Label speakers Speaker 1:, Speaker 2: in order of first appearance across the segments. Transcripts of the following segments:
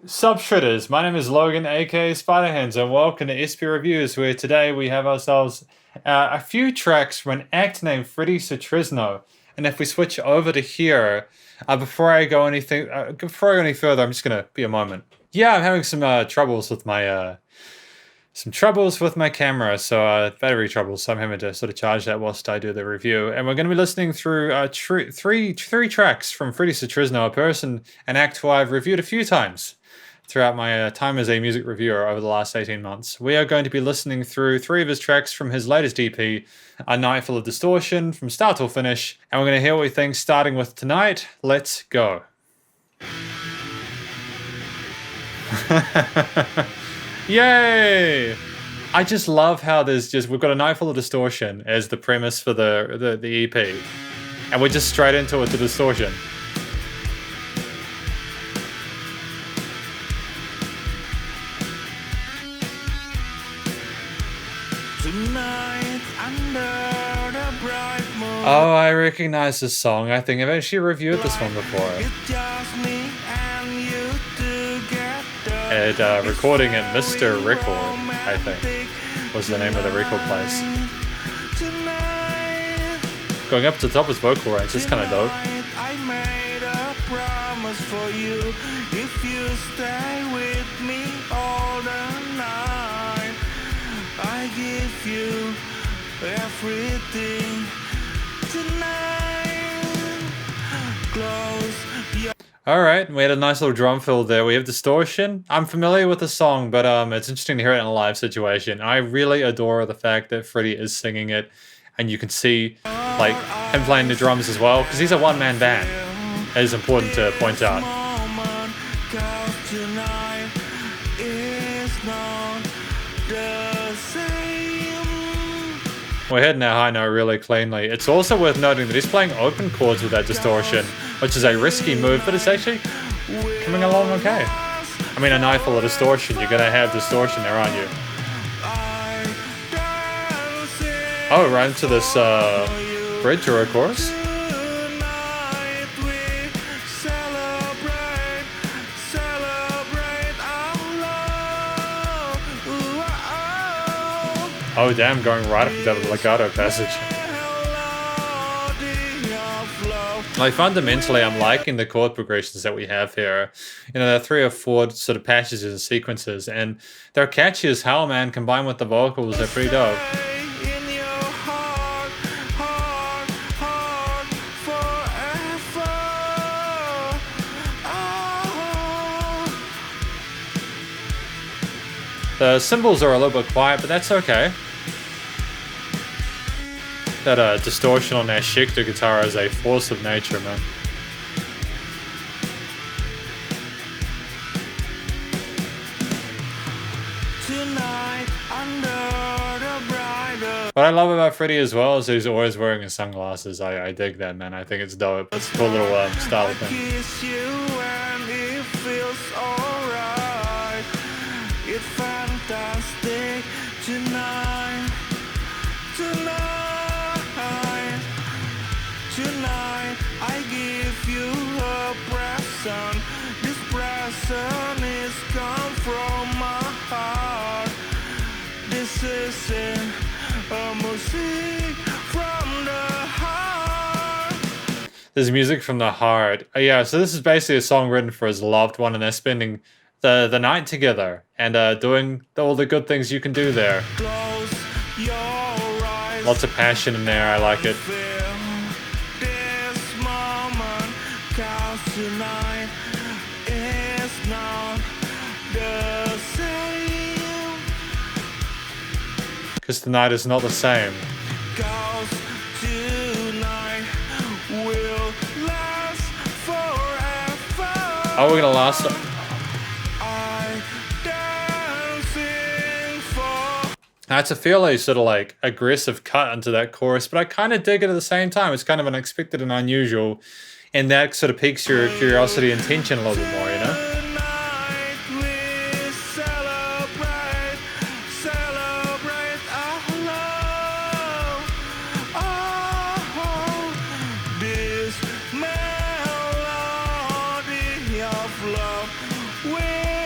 Speaker 1: Sup Shredders, my name is Logan aka Spiderhands and welcome to SP Reviews, where today we have ourselves a few tracks from an act named Fredy Sutrisno. And if we switch over to here, before I go any further, I'm just gonna be a moment. Yeah, I'm having some troubles with my camera, so battery troubles. So I'm having to sort of charge that whilst I do the review. And we're going to be listening through three tracks from Fredy Sutrisno, an act who I've reviewed a few times throughout my time as a music reviewer over the last 18 months. We are going to be listening through three of his tracks from his latest EP, A Night Full of Distortion, from start till finish. And we're going to hear what we think, starting with Tonight. Let's go. Yay! I just love how we've got A Night Full of Distortion as the premise for the EP. And we're just straight into it, the distortion.
Speaker 2: Tonight, under the bright moon.
Speaker 1: Oh, I recognize this song. I think I've actually reviewed this one before.
Speaker 2: It's just me and you together.
Speaker 1: At recording at Mr. Record, I think, was the name of the record place.
Speaker 2: Tonight,
Speaker 1: Going up to the top is vocal range, it's kind of dope.
Speaker 2: I made a promise for you. If you stay with me all the night, I give you everything. Tonight, close your
Speaker 1: Alright, we had a nice little drum fill there. We have Distortion. I'm familiar with the song, but it's interesting to hear it in a live situation. I really adore the fact that Fredy is singing it, and you can see like him playing the drums as well, because he's a one-man band. It is important to point out.
Speaker 2: moment, 'cause tonight is not the same.
Speaker 1: We're hitting our high note really cleanly. It's also worth noting that he's playing open chords with that distortion, which is a risky move, but it's actually coming along okay. I mean, A Night Full of Distortion, you're gonna have distortion there, aren't you? Oh, right into this bridge or a chorus?
Speaker 2: Tonight we celebrate our love. Ooh, oh,
Speaker 1: Oh damn, going right up to that legato passage.
Speaker 2: melody of love.
Speaker 1: Like, fundamentally, I'm liking the chord progressions that we have here. You know, there are 3 or 4 sort of passages and sequences, and they're catchy as hell, man. Combined with the vocals, they're pretty dope.
Speaker 2: In your heart, forever. Oh.
Speaker 1: The cymbals are a little bit quiet, but that's okay. That distortion on that Schecter guitar is a force of nature, man.
Speaker 2: Tonight, under the brighter.
Speaker 1: What I love about Fredy as well is he's always wearing his sunglasses. I dig that, man. I think it's dope. It's a cool little style
Speaker 2: I
Speaker 1: thing.
Speaker 2: kiss you and it feels alright. It's fantastic tonight. Tonight, I give you a present. This present is come from my heart. This isn't a music from the heart.
Speaker 1: This is music from the heart. Yeah, so this is basically a song written for his loved one, and they're spending the night together and doing all the good things you can do there.
Speaker 2: Close your eyes.
Speaker 1: Lots of passion in there. I like it.
Speaker 2: Feel this moment, 'cause tonight is not the same.
Speaker 1: Because tonight is not the same.
Speaker 2: 'Cause tonight will last forever.
Speaker 1: Oh, we're gonna last.
Speaker 2: I dancing for.
Speaker 1: That's a fairly sort of like aggressive cut into that chorus, but I kind of dig it at the same time. It's kind of unexpected and unusual, and that sort of piques your curiosity and tension a little bit more, you know?
Speaker 2: Tonight we celebrate our love. Oh, this melody of love will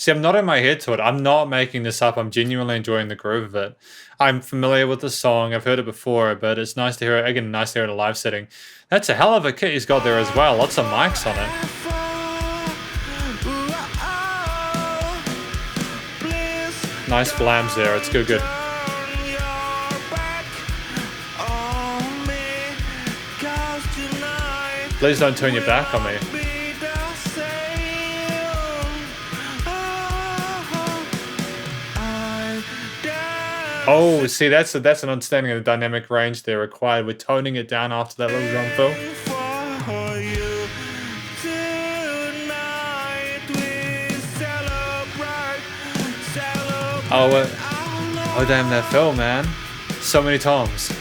Speaker 1: See, I'm not in my head to it. I'm not making this up. I'm genuinely enjoying the groove of it. I'm familiar with the song. I've heard it before, but it's nice to hear it. Again, nice to hear it in a live setting. That's a hell of a kit he's got there as well. Lots of mics on it. Nice blams there. It's good, good. Please don't turn your back on me. Oh, see, that's an understanding of the dynamic range there required. We're toning it down after that little drum fill. Oh damn, that fill, man. So many toms.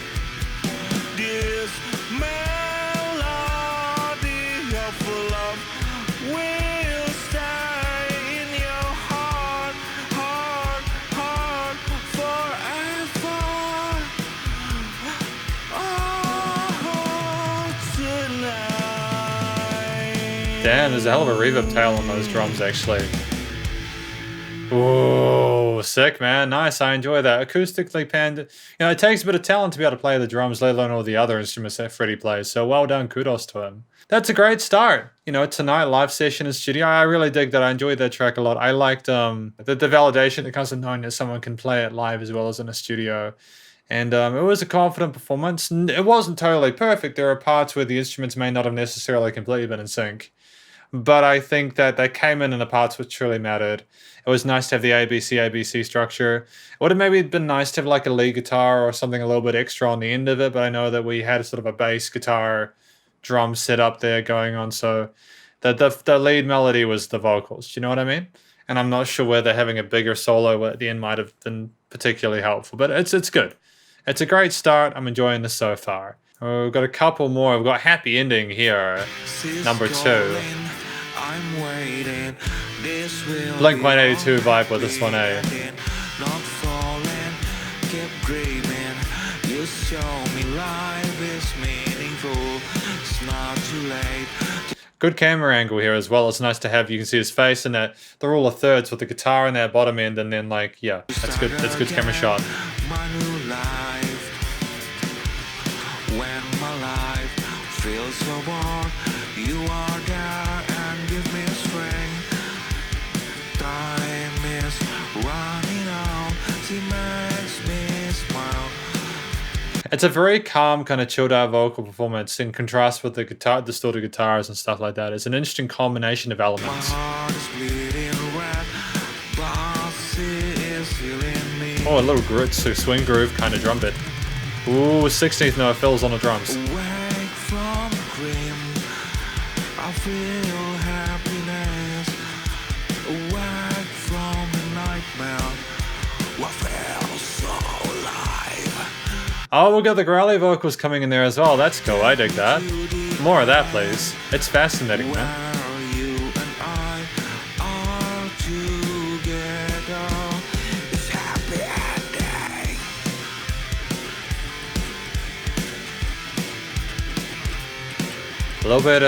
Speaker 1: Damn, there's a hell of a reverb tail on those drums, actually. Ooh, sick, man. Nice, I enjoy that. Acoustically panned. You know, it takes a bit of talent to be able to play the drums, let alone all the other instruments that Fredy plays. So well done, kudos to him. That's a great start. You know, tonight, live session in studio. I really dig that. I enjoyed that track a lot. I liked the validation that comes with knowing that someone can play it live as well as in a studio. And it was a confident performance. It wasn't totally perfect. There are parts where the instruments may not have necessarily completely been in sync. But I think that they came in the parts which truly mattered. It was nice to have the ABC structure. It would have maybe been nice to have like a lead guitar or something a little bit extra on the end of it, but I know that we had sort of a bass guitar drum set up there going on, so the lead melody was the vocals. Do you know what I mean? And I'm not sure whether having a bigger solo at the end might have been particularly helpful, but it's good. It's a great start. I'm enjoying this so far. Oh, we've got a couple more. We've got Happy Ending here, number 2.
Speaker 2: I'm waiting.
Speaker 1: Blink 182 vibe with this one, eh?
Speaker 2: Not falling, keep dreaming. You show me life is meaningful. It's not too late.
Speaker 1: Good camera angle here as well. It's nice to have. You can see his face and that the rule of thirds with the guitar in that bottom end, and then like, yeah, that's good. That's good camera shot.
Speaker 2: My new life. When my life feels so warm, you are there and give me strength. Time is running out, she makes me smile.
Speaker 1: It's a very calm, kind of chilled out vocal performance in contrast with the distorted guitars and stuff like that. It's an interesting combination of elements.
Speaker 2: My heart is bleeding red, but she is healing me.
Speaker 1: Oh, a little swing groove kind of drum bit. Ooh, 16th note fills on the drums.
Speaker 2: Awake from dream, I feel happiness. Awake from the nightmare, I feel so alive.
Speaker 1: Oh, we've got the growly vocals coming in there as well. That's cool. I dig that. More of that, please. It's fascinating, man.
Speaker 2: Where you and I are together, it's happy ending.
Speaker 1: A little bit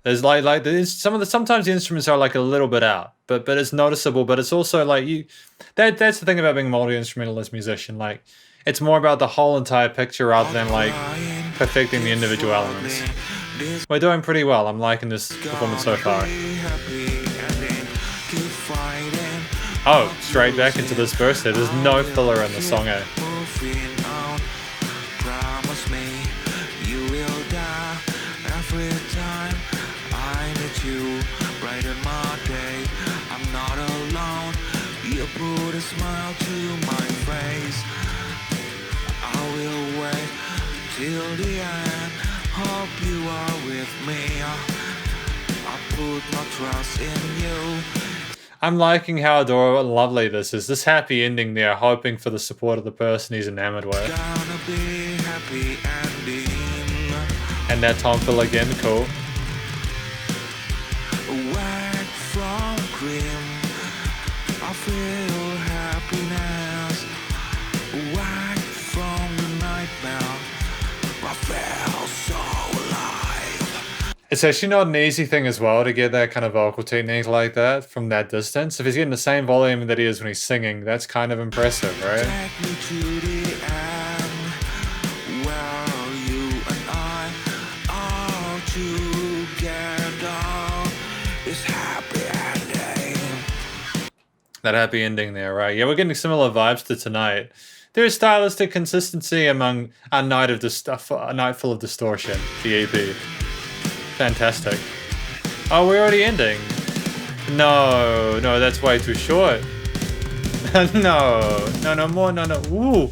Speaker 1: there's like there's sometimes the instruments are like a little bit out, but it's noticeable, but it's also like that's the thing about being a multi-instrumentalist musician. Like, it's more about the whole entire picture rather than like perfecting the individual elements. We're doing pretty well. I'm liking this performance so far. Oh, straight back into this verse here. There's no filler in the song, eh?
Speaker 2: Promise me you will die every time I need you. Brighten my day, I'm not alone. You put a smile to my face. I will wait till the end. Hope you are with me. I put my trust in you.
Speaker 1: I'm liking how adorable and lovely this is. This happy ending there, hoping for the support of the person he's enamored with.
Speaker 2: Gonna be happy ending.
Speaker 1: And that tom fill again, cool.
Speaker 2: Awake from dream, I feel happiness. Awake from the nightmare, I feel so alive.
Speaker 1: It's actually not an easy thing as well to get that kind of vocal technique like that from that distance. If he's getting the same volume that he is when he's singing, that's kind of impressive, right?
Speaker 2: Take me to the end, where you and I are together. It's happy ending.
Speaker 1: That happy ending there, right? Yeah, we're getting similar vibes to Tonight. There is stylistic consistency among A Night Full of Distortion, the EP. Fantastic. Oh, we're already ending. No, that's way too short. No more, no. Ooh.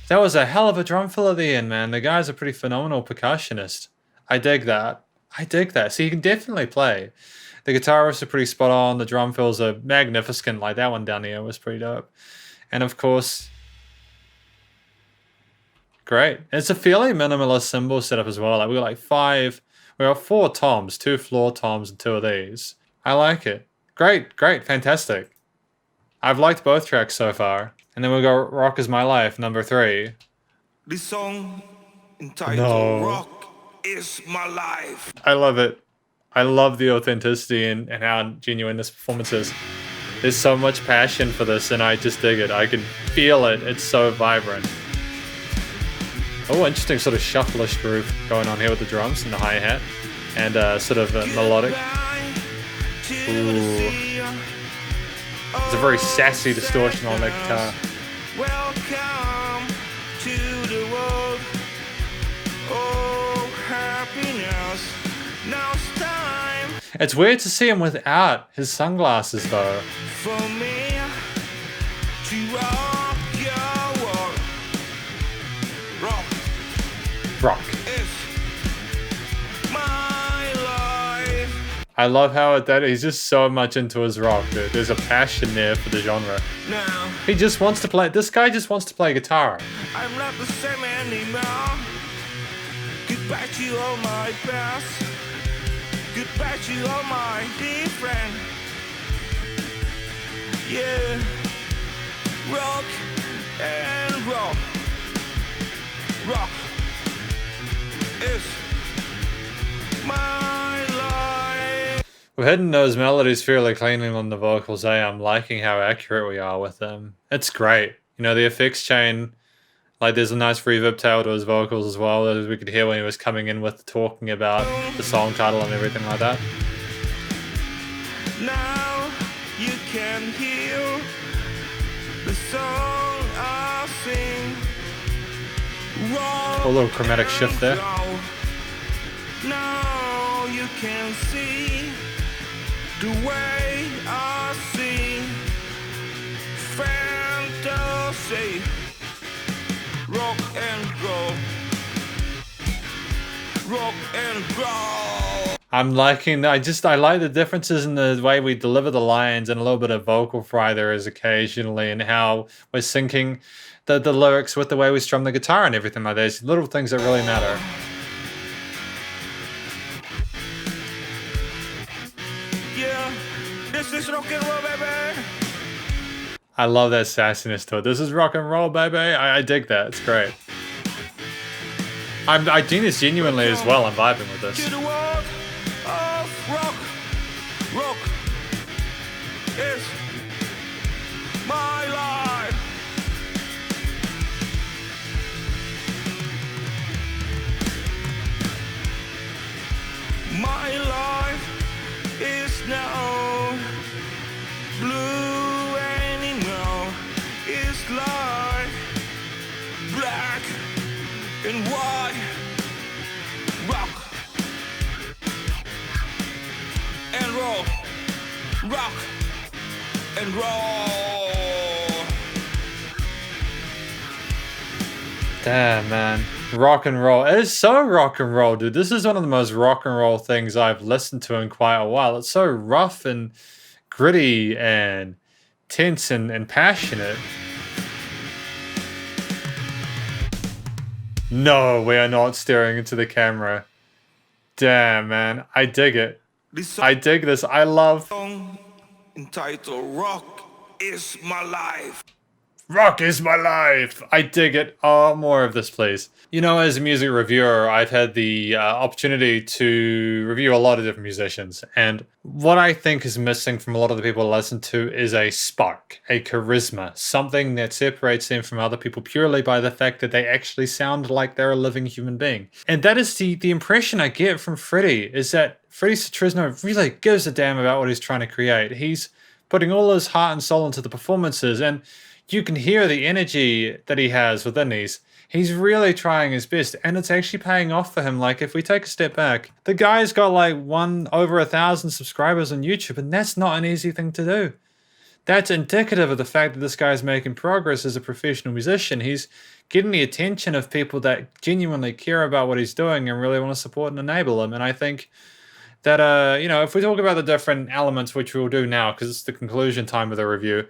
Speaker 1: That was a hell of a drum fill at the end, man. The guy's a pretty phenomenal percussionist. I dig that. So he can definitely play. The guitar riffs are pretty spot on. The drum fills are magnificent. Like that one down here was pretty dope. And of course, great. It's a fairly minimalist cymbal setup as well. Like we got 4 toms, 2 floor toms, and 2 of these. I like it. Great, fantastic. I've liked both tracks so far. And then we got Rock Is My Life, number 3.
Speaker 2: This song entitled Rock Is My Life.
Speaker 1: I love it. I love the authenticity and how genuine this performance is. There's so much passion for this, and I just dig it. I can feel it. It's so vibrant. Oh, interesting sort of shuffleish groove going on here with the drums and the hi-hat. And sort of melodic. Ooh. It's a very sassy distortion on that guitar.
Speaker 2: Welcome to the world. Oh, happiness. Now it's time
Speaker 1: It's weird to see him without his sunglasses, though.
Speaker 2: for me to rock your world. Rock
Speaker 1: Rock.
Speaker 2: is my life.
Speaker 1: I love how he's just so much into his rock, dude. There's a passion there for the genre.
Speaker 2: Now
Speaker 1: He just wants to play. This guy just wants to play guitar.
Speaker 2: I'm not the same anymore. Goodbye to all my past. Goodbye to all my dear friend. Yeah, rock and roll. Rock is my life.
Speaker 1: We're hitting those melodies fairly cleanly on the vocals, eh? I'm liking how accurate we are with them. It's great. You know, the effects chain, like there's a nice reverb tail to his vocals as well, as we could hear when he was coming in with talking about the song title and everything like that.
Speaker 2: Now you can hear the song I sing.
Speaker 1: A little chromatic shift there.
Speaker 2: Now you can see the way I see fantasy. Rock and roll. Rock and roll.
Speaker 1: I'm liking that. I like the differences in the way we deliver the lines and a little bit of vocal fry there is occasionally, and how we're syncing the lyrics with the way we strum the guitar and everything like that. There's little things that really matter.
Speaker 2: Yeah, this is rock and roll, baby.
Speaker 1: I love that sassiness to it. This is rock and roll, baby. I dig that. It's great. I do this genuinely as well. I'm vibing with
Speaker 2: To
Speaker 1: this.
Speaker 2: the world of rock. Rock is my life. My life is now blue anymore. It's like black and white. Rock and roll. Rock and roll.
Speaker 1: Damn, man. Rock and roll. It is so rock and roll, dude. This is one of the most rock and roll things I've listened to in quite a while. It's so rough and gritty and tense and passionate. No, we are not staring into the camera. Damn, man. I dig it.
Speaker 2: This
Speaker 1: I dig this. I love
Speaker 2: song entitled Rock is My Life.
Speaker 1: Rock is my life. I dig it. Oh, more of this, please. You know, as a music reviewer, I've had the opportunity to review a lot of different musicians. And what I think is missing from a lot of the people I listen to is a spark, a charisma, something that separates them from other people purely by the fact that they actually sound like they're a living human being. And that is the impression I get from Fredy, is that Fredy Sutrisno really gives a damn about what he's trying to create. He's putting all his heart and soul into the performances, and you can hear the energy that he has within these. He's really trying his best, and it's actually paying off for him. Like, if we take a step back, the guy's got like over 1,000 subscribers on YouTube, and that's not an easy thing to do. That's indicative of the fact that this guy's making progress as a professional musician. He's getting the attention of people that genuinely care about what he's doing and really want to support and enable him. And I think that, if we talk about the different elements, which we'll do now, because it's the conclusion time of the review,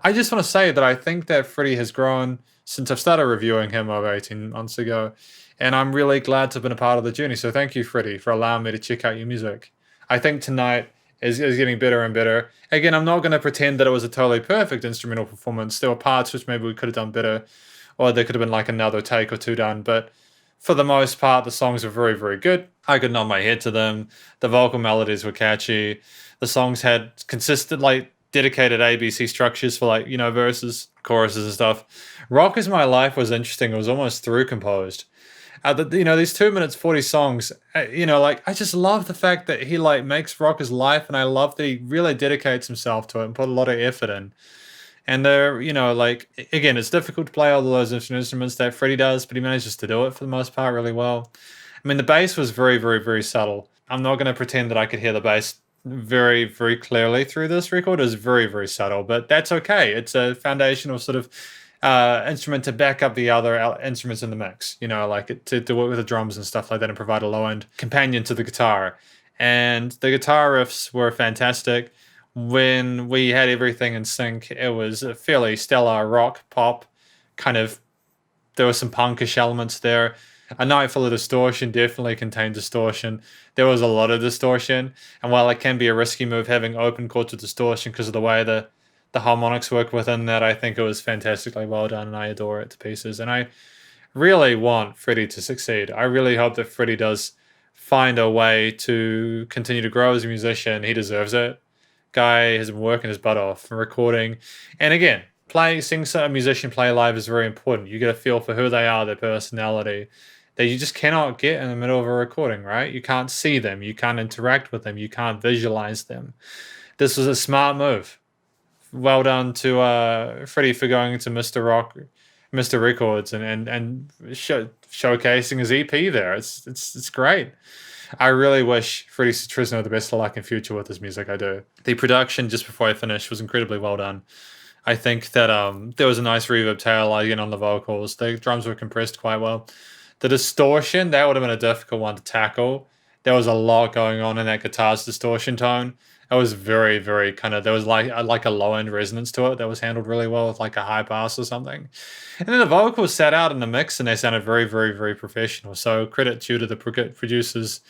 Speaker 1: I just want to say that I think that Fredy has grown since I've started reviewing him over 18 months ago. And I'm really glad to have been a part of the journey. So thank you, Fredy, for allowing me to check out your music. I think tonight is getting better and better. Again, I'm not going to pretend that it was a totally perfect instrumental performance. There were parts which maybe we could have done better, or there could have been like another take or two done. But for the most part, the songs were very, very good. I could nod my head to them. The vocal melodies were catchy. The songs had consistent, like, dedicated ABC structures for, like, verses, choruses and stuff. Rock is My Life was interesting. It was almost through composed. These 2 minutes 40 songs, I just love the fact that he like makes rock his life, and I love that he really dedicates himself to it and put a lot of effort in. And again, it's difficult to play all those instruments that Fredy does, but he manages to do it for the most part really well. I mean, the bass was very, very, very subtle. I'm not going to pretend that I could hear the bass very, very clearly through this record. It was very, very subtle, but that's okay. It's a foundational sort of instrument to back up the other instruments in the mix, to work with the drums and stuff like that and provide a low end companion to the guitar. And the guitar riffs were fantastic. When we had everything in sync, it was a fairly stellar rock pop kind of. There were some punkish elements there. A Night Full of Distortion definitely contained distortion. There was a lot of distortion, and while it can be a risky move having open chords with distortion because of the way the harmonics work within that, I think it was fantastically well done, and I adore it to pieces. And I really want Fredy to succeed. I really hope that Fredy does find a way to continue to grow as a musician. He deserves it. Guy has been working his butt off and recording. And again, seeing a musician play live is very important. You get a feel for who they are, their personality, that you just cannot get in the middle of a recording, right? You can't see them. You can't interact with them. You can't visualize them. This was a smart move. Well done to Fredy for going into Mr. Records and showcasing his EP there. It's great. I really wish Fredy Sutrisno the best of luck in future with his music. I do. The production just before I finished was incredibly well done. I think that there was a nice reverb tail again on the vocals. The drums were compressed quite well. The distortion, that would have been a difficult one to tackle. There was a lot going on in that guitar's distortion tone. It was very, very there was like a low end resonance to it that was handled really well with like a high pass or something. And then the vocals sat out in the mix and they sounded very, very, very professional. So credit due to the producers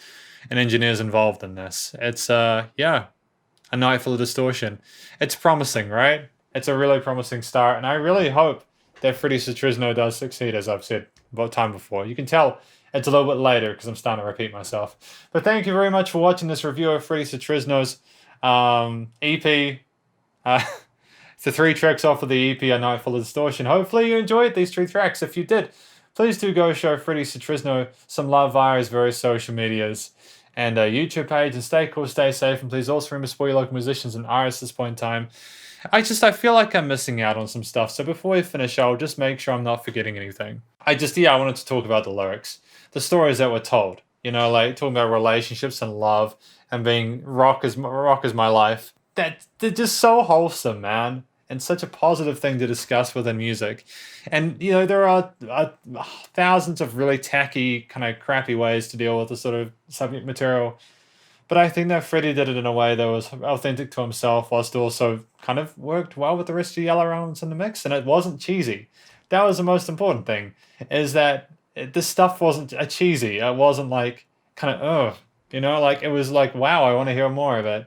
Speaker 1: and engineers involved in this. It's, A Night Full of Distortion. It's promising, right? It's a really promising start. And I really hope that Fredy Sutrisno does succeed, as I've said about time before. You can tell it's a little bit later because I'm starting to repeat myself. But thank you very much for watching this review of Fredy Sutrisno's EP. It's the 3 tracks off of the EP, A Night Full of Distortion. Hopefully you enjoyed these 3 tracks. If you did, please do go show Fredy Sutrisno some love via his various social medias and YouTube page. And stay cool, stay safe, and please also remember to support your local musicians and artists at this point in time. I feel like I'm missing out on some stuff. So before we finish, I'll just make sure I'm not forgetting anything. I wanted to talk about the lyrics, the stories that were told. Like talking about relationships and love and being rock is my life. That they're just so wholesome, man, and such a positive thing to discuss within music. And there are thousands of really tacky, kind of crappy ways to deal with the sort of subject material. But I think that Fredy did it in a way that was authentic to himself, whilst also kind of worked well with the rest of the yellow elements in the mix, and it wasn't cheesy. That was the most important thing, is that this stuff wasn't cheesy. It wasn't like kind of, it was like, wow, I want to hear more of it.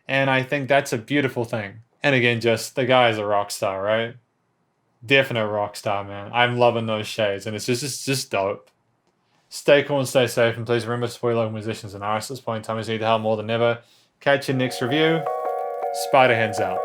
Speaker 1: And I think that's a beautiful thing. And again, just the guy is a rock star, right? Definite rock star, man. I'm loving those shades, and it's just dope. Stay cool and stay safe, and please remember to support your local musicians and artists. At this point in time, is need help more than ever. Catch you next review. Spider hands out.